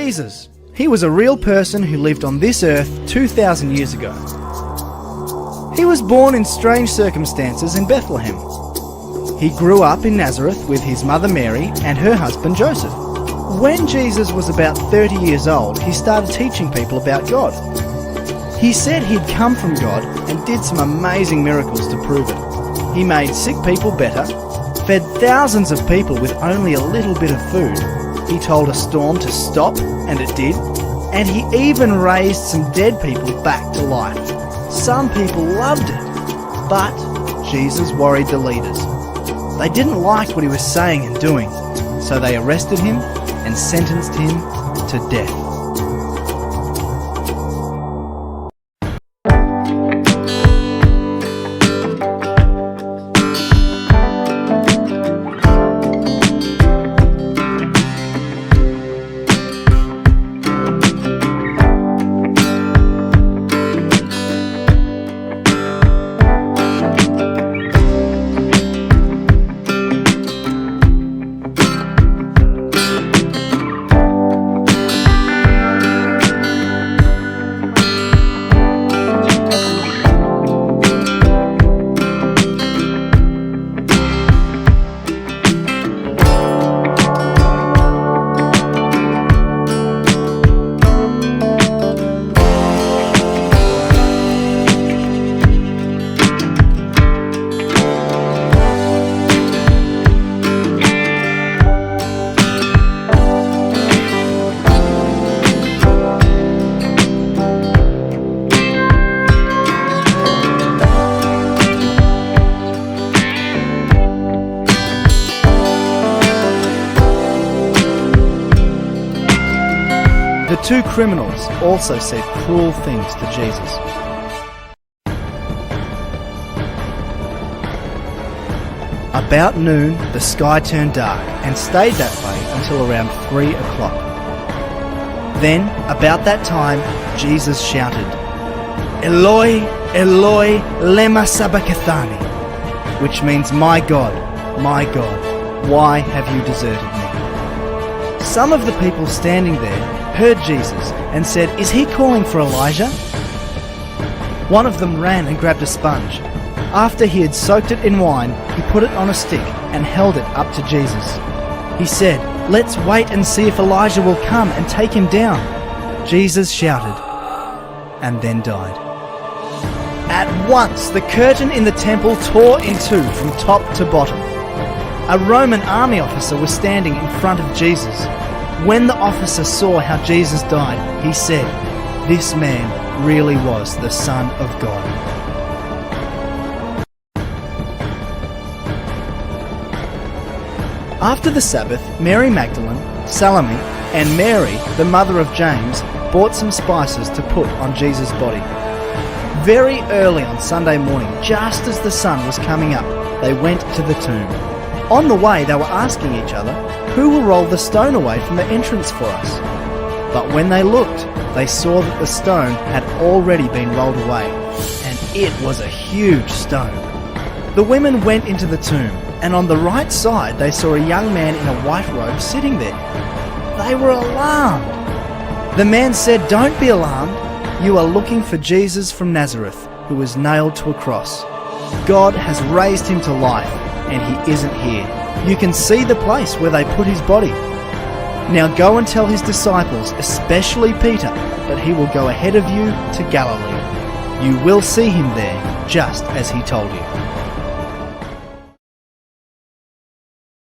Jesus. He was a real person who lived on this earth 2,000 years ago. He was born in strange circumstances in Bethlehem. He grew up in Nazareth with his mother Mary and her husband Joseph. When Jesus was about 30 years old, he started teaching people about God. He said he'd come from God and did some amazing miracles to prove it. He made sick people better, fed thousands of people with only a little bit of food. He told a storm to stop, and it did. And he even raised some dead people back to life. Some people loved it, but Jesus worried the leaders. They didn't like what he was saying and doing, so they arrested him and sentenced him to death. The two criminals also said cruel things to Jesus. About noon, the sky turned dark and stayed that way until around 3 o'clock. Then, about that time, Jesus shouted, "Eloi, Eloi, lema sabachthani," which means, my God, why have you deserted me?" Some of the people standing there heard Jesus and said, "Is he calling for Elijah?" One of them ran and grabbed a sponge. After he had soaked it in wine, he put it on a stick and held it up to Jesus. He said, "Let's wait and see if Elijah will come and take him down." Jesus shouted and then died. At once, the curtain in the temple tore in two from top to bottom. A Roman army officer was standing in front of Jesus. When the officer saw how Jesus died, he said, "This man really was the Son of God." After the Sabbath, Mary Magdalene, Salome, and Mary, the mother of James, bought some spices to put on Jesus' body. Very early on Sunday morning, just as the sun was coming up, they went to the tomb. On the way, they were asking each other, "Who will roll the stone away from the entrance for us?" But when they looked, they saw that the stone had already been rolled away, and it was a huge stone. The women went into the tomb, and on the right side they saw a young man in a white robe sitting there. They were alarmed. The man said, "Don't be alarmed. You are looking for Jesus from Nazareth, who was nailed to a cross. God has raised him to life, and he isn't here. You can see the place where they put his body. Now go and tell his disciples, especially Peter, that he will go ahead of you to Galilee. You will see him there, just as he told you."